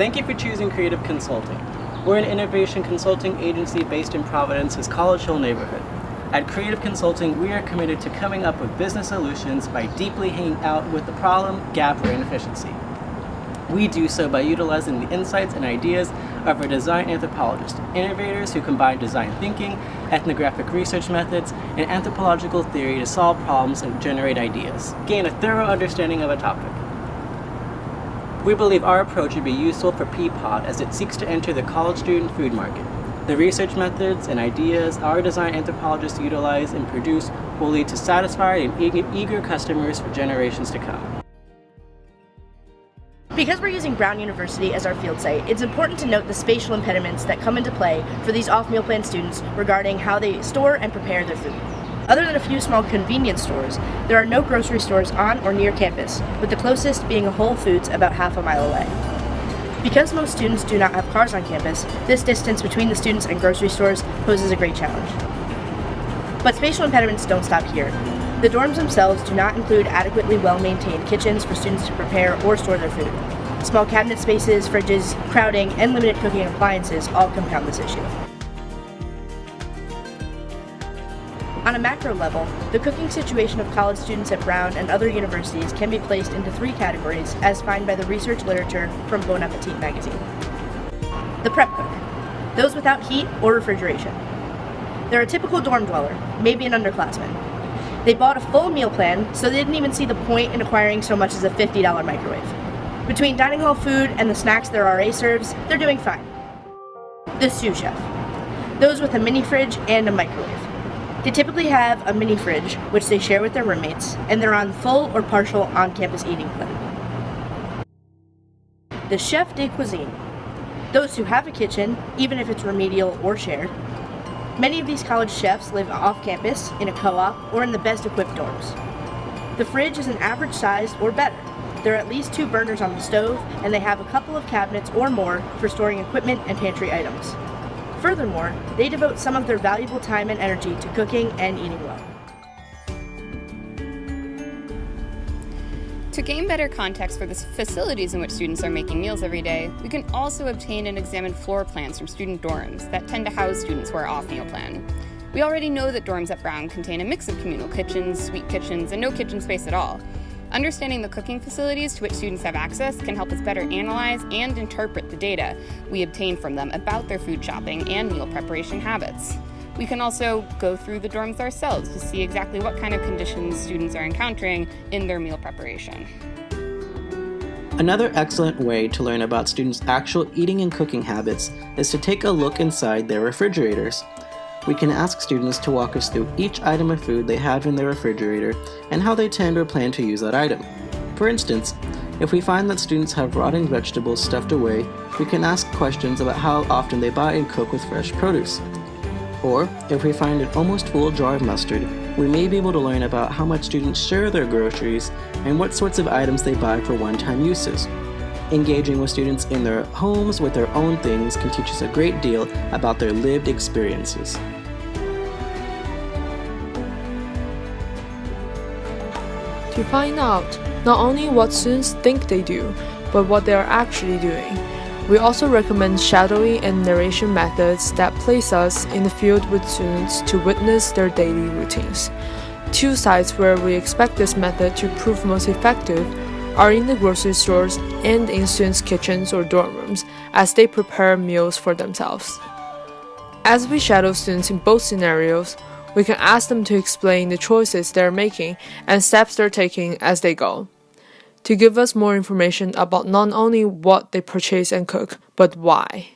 Thank you for choosing Creative Consulting. We're an innovation consulting agency based in Providence's College Hill neighborhood. At Creative Consulting, we are committed to coming up with business solutions by deeply hanging out with the problem, gap, or inefficiency. We do so by utilizing the insights and ideas of our design anthropologists, innovators who combine design thinking, ethnographic research methods, and anthropological theory to solve problems and generate ideas. Gain a thorough understanding of a topic. We believe our approach would be useful for Peapod as it seeks to enter the college student food market. The research methods and ideas our design anthropologists utilize and produce will lead to satisfied and eager customers for generations to come. Because we're using Brown University as our field site, it's important to note the spatial impediments that come into play for these off-meal plan students regarding how they store and prepare their food. Other than a few small convenience stores, there are no grocery stores on or near campus, with the closest being a Whole Foods about half a mile away. Because most students do not have cars on campus, this distance between the students and grocery stores poses a great challenge. But spatial impediments don't stop here. The dorms themselves do not include adequately well-maintained kitchens for students to prepare or store their food. Small cabinet spaces, fridges, crowding, and limited cooking appliances all compound this issue. On a macro level, the cooking situation of college students at Brown and other universities can be placed into three categories as defined by the research literature from Bon Appetit magazine. The prep cook, those without heat or refrigeration. They're a typical dorm dweller, maybe an underclassman. They bought a full meal plan, so they didn't even see the point in acquiring so much as a $50 microwave. Between dining hall food and the snacks their RA serves, they're doing fine. The sous chef, those with a mini fridge and a microwave. They typically have a mini fridge, which they share with their roommates, and they're on full or partial on-campus eating plan. The chef de cuisine, those who have a kitchen, even if it's remedial or shared. Many of these college chefs live off campus, in a co-op, or in the best equipped dorms. The fridge is an average size or better. There are at least 2 burners on the stove, and they have a couple of cabinets or more for storing equipment and pantry items. Furthermore, they devote some of their valuable time and energy to cooking and eating well. To gain better context for the facilities in which students are making meals every day, we can also obtain and examine floor plans from student dorms that tend to house students who are off meal plan. We already know that dorms at Brown contain a mix of communal kitchens, suite kitchens, and no kitchen space at all. Understanding the cooking facilities to which students have access can help us better analyze and interpret the data we obtain from them about their food shopping and meal preparation habits. We can also go through the dorms ourselves to see exactly what kind of conditions students are encountering in their meal preparation. Another excellent way to learn about students' actual eating and cooking habits is to take a look inside their refrigerators. We can ask students to walk us through each item of food they have in their refrigerator and how they tend or plan to use that item. For instance, if we find that students have rotting vegetables stuffed away, we can ask questions about how often they buy and cook with fresh produce. Or, if we find an almost full jar of mustard, we may be able to learn about how much students share their groceries and what sorts of items they buy for one-time uses. Engaging with students in their homes with their own things can teach us a great deal about their lived experiences. To find out not only what students think they do, but what they are actually doing, we also recommend shadowing and narration methods that place us in the field with students to witness their daily routines. 2 sites where we expect this method to prove most effective are in the grocery stores and in students' kitchens or dorm rooms as they prepare meals for themselves. As we shadow students in both scenarios, we can ask them to explain the choices they're making and steps they're taking as they go, to give us more information about not only what they purchase and cook, but why.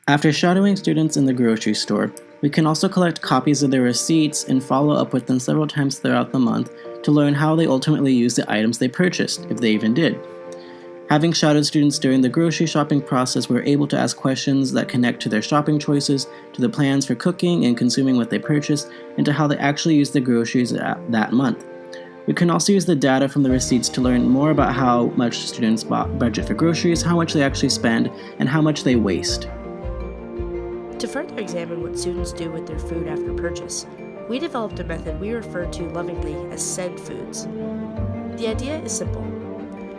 After shadowing students in the grocery store, we can also collect copies of their receipts and follow up with them several times throughout the month to learn how they ultimately used the items they purchased, if they even did. Having shadowed students during the grocery shopping process, we're able to ask questions that connect to their shopping choices, to the plans for cooking and consuming what they purchased, and to how they actually use the groceries that month. We can also use the data from the receipts to learn more about how much students budget for groceries, how much they actually spend, and how much they waste. To further examine what students do with their food after purchase, we developed a method we refer to lovingly as SED foods. The idea is simple.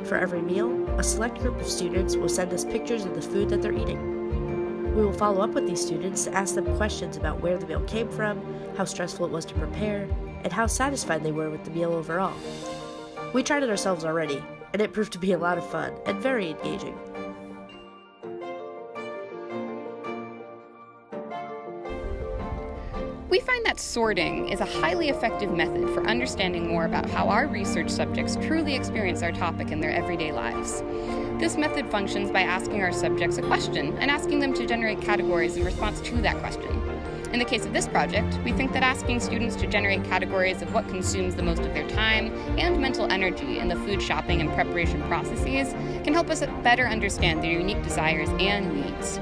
For every meal, a select group of students will send us pictures of the food that they're eating. We will follow up with these students to ask them questions about where the meal came from, how stressful it was to prepare, and how satisfied they were with the meal overall. We tried it ourselves already, and it proved to be a lot of fun and very engaging. We find that sorting is a highly effective method for understanding more about how our research subjects truly experience our topic in their everyday lives. This method functions by asking our subjects a question and asking them to generate categories in response to that question. In the case of this project, we think that asking students to generate categories of what consumes the most of their time and mental energy in the food shopping and preparation processes can help us better understand their unique desires and needs.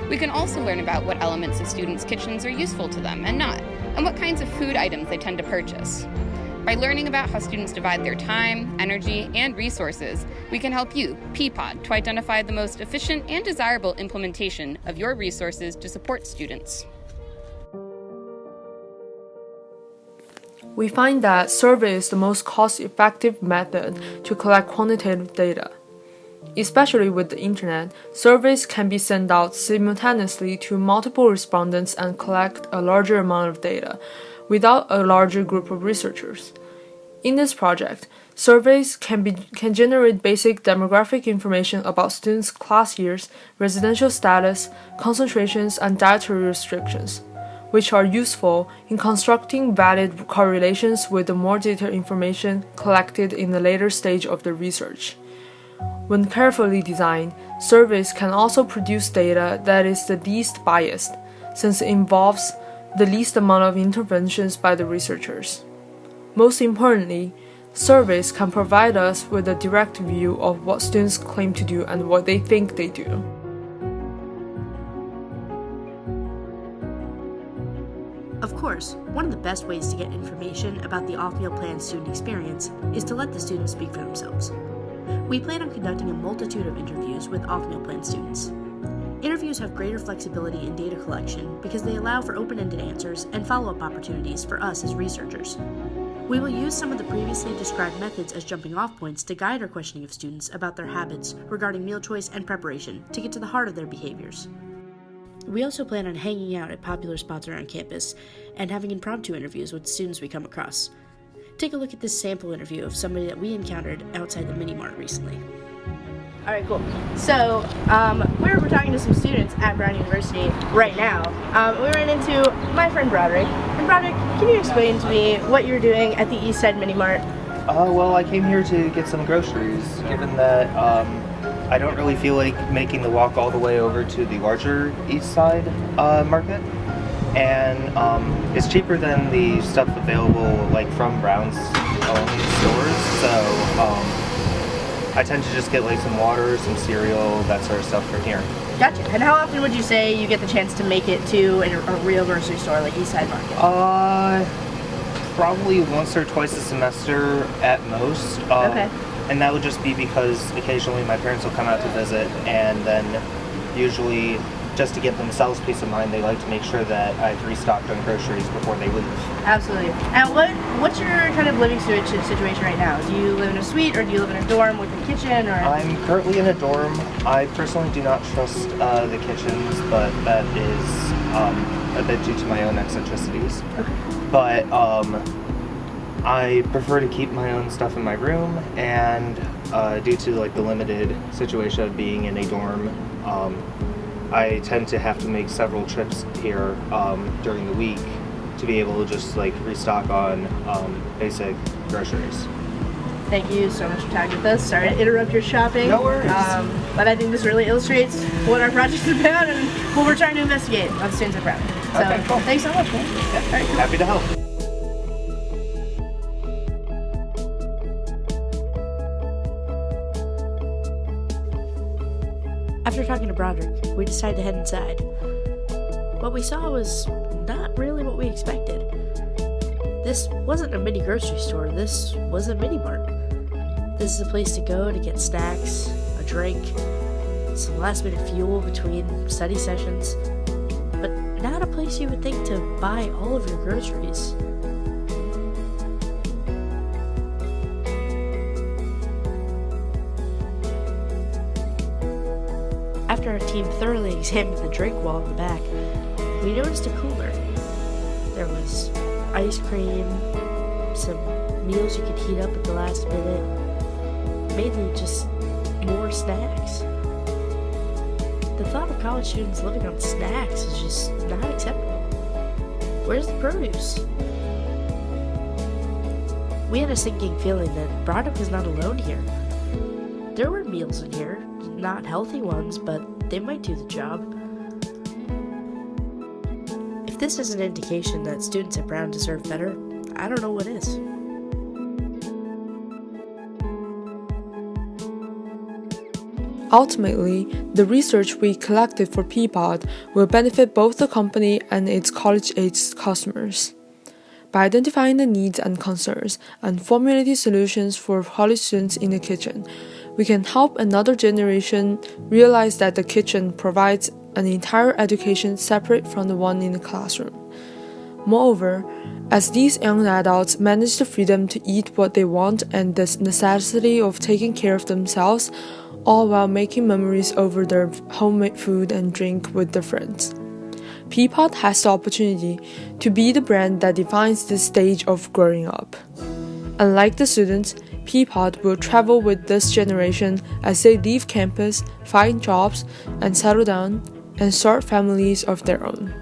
We can also learn about what elements of students' kitchens are useful to them and not, and what kinds of food items they tend to purchase. By learning about how students divide their time, energy, and resources, we can help you, Peapod, to identify the most efficient and desirable implementation of your resources to support students. We find that survey is the most cost-effective method to collect quantitative data. Especially with the internet, surveys can be sent out simultaneously to multiple respondents and collect a larger amount of data without a larger group of researchers. In this project, surveys can generate basic demographic information about students' class years, residential status, concentrations, and dietary restrictions, which are useful in constructing valid correlations with the more detailed information collected in the later stage of the research. When carefully designed, surveys can also produce data that is the least biased, since it involves the least amount of interventions by the researchers. Most importantly, surveys can provide us with a direct view of what students claim to do and what they think they do. Of course, one of the best ways to get information about the off-meal plan student experience is to let the students speak for themselves. We plan on conducting a multitude of interviews with off-meal plan students. Interviews have greater flexibility in data collection because they allow for open-ended answers and follow-up opportunities for us as researchers. We will use some of the previously described methods as jumping-off points to guide our questioning of students about their habits regarding meal choice and preparation to get to the heart of their behaviors. We also plan on hanging out at popular spots around campus and having impromptu interviews with students we come across. Take a look at this sample interview of somebody that we encountered outside the mini-mart recently. All right, cool. So we're talking to some students at Brown University right now. We ran into my friend Broderick. And Broderick, can you explain to me what you're doing at the East Side Mini-Mart? Well, I came here to get some groceries, given that I don't really feel like making the walk all the way over to the larger East Side market. And it's cheaper than the stuff available like from Brown's own stores, so I tend to just get like some water, some cereal, that sort of stuff from here. Gotcha. And how often would you say you get the chance to make it to a real grocery store like East Side Market? Probably once or twice a semester at most. Okay. And that would just be because occasionally my parents will come out to visit, and then usually just to give themselves peace of mind, they like to make sure that I've restocked on groceries before they leave. Absolutely. And what's your kind of living situation right now? Do you live in a suite or do you live in a dorm with a kitchen? Or I'm currently in a dorm. I personally do not trust the kitchens, but that is a bit due to my own eccentricities. Okay. But I prefer to keep my own stuff in my room, and due to like the limited situation of being in a dorm, I tend to have to make several trips here during the week to be able to just like restock on basic groceries. Thank you so much for talking with us. Sorry to interrupt your shopping. No worries. But I think this really illustrates what our project is about and what we're trying to investigate on students at Brown. So Okay, cool. Thanks so much, man. Yeah. All right, cool. Happy to help. After talking to Broderick, we decided to head inside. What we saw was not really what we expected. This wasn't a mini grocery store, this was a mini mart. This is a place to go to get snacks, a drink, some last minute fuel between study sessions, but not a place you would think to buy all of your groceries. team thoroughly examined the drink wall in the back, we noticed a cooler. There was ice cream, some meals you could heat up at the last minute, mainly just more snacks. The thought of college students living on snacks is just not acceptable. Where's the produce? We had a sinking feeling that Broderick was not alone here. There were meals in here, not healthy ones, but they might do the job. If this is an indication that students at Brown deserve better, I don't know what is. Ultimately, the research we collected for Peapod will benefit both the company and its college-age customers. By identifying the needs and concerns and formulating solutions for college students in the kitchen, we can help another generation realize that the kitchen provides an entire education separate from the one in the classroom. Moreover, as these young adults manage the freedom to eat what they want and the necessity of taking care of themselves, all while making memories over their homemade food and drink with their friends, Peapod has the opportunity to be the brand that defines this stage of growing up. Unlike the students, Peapod will travel with this generation as they leave campus, find jobs, and settle down and start families of their own.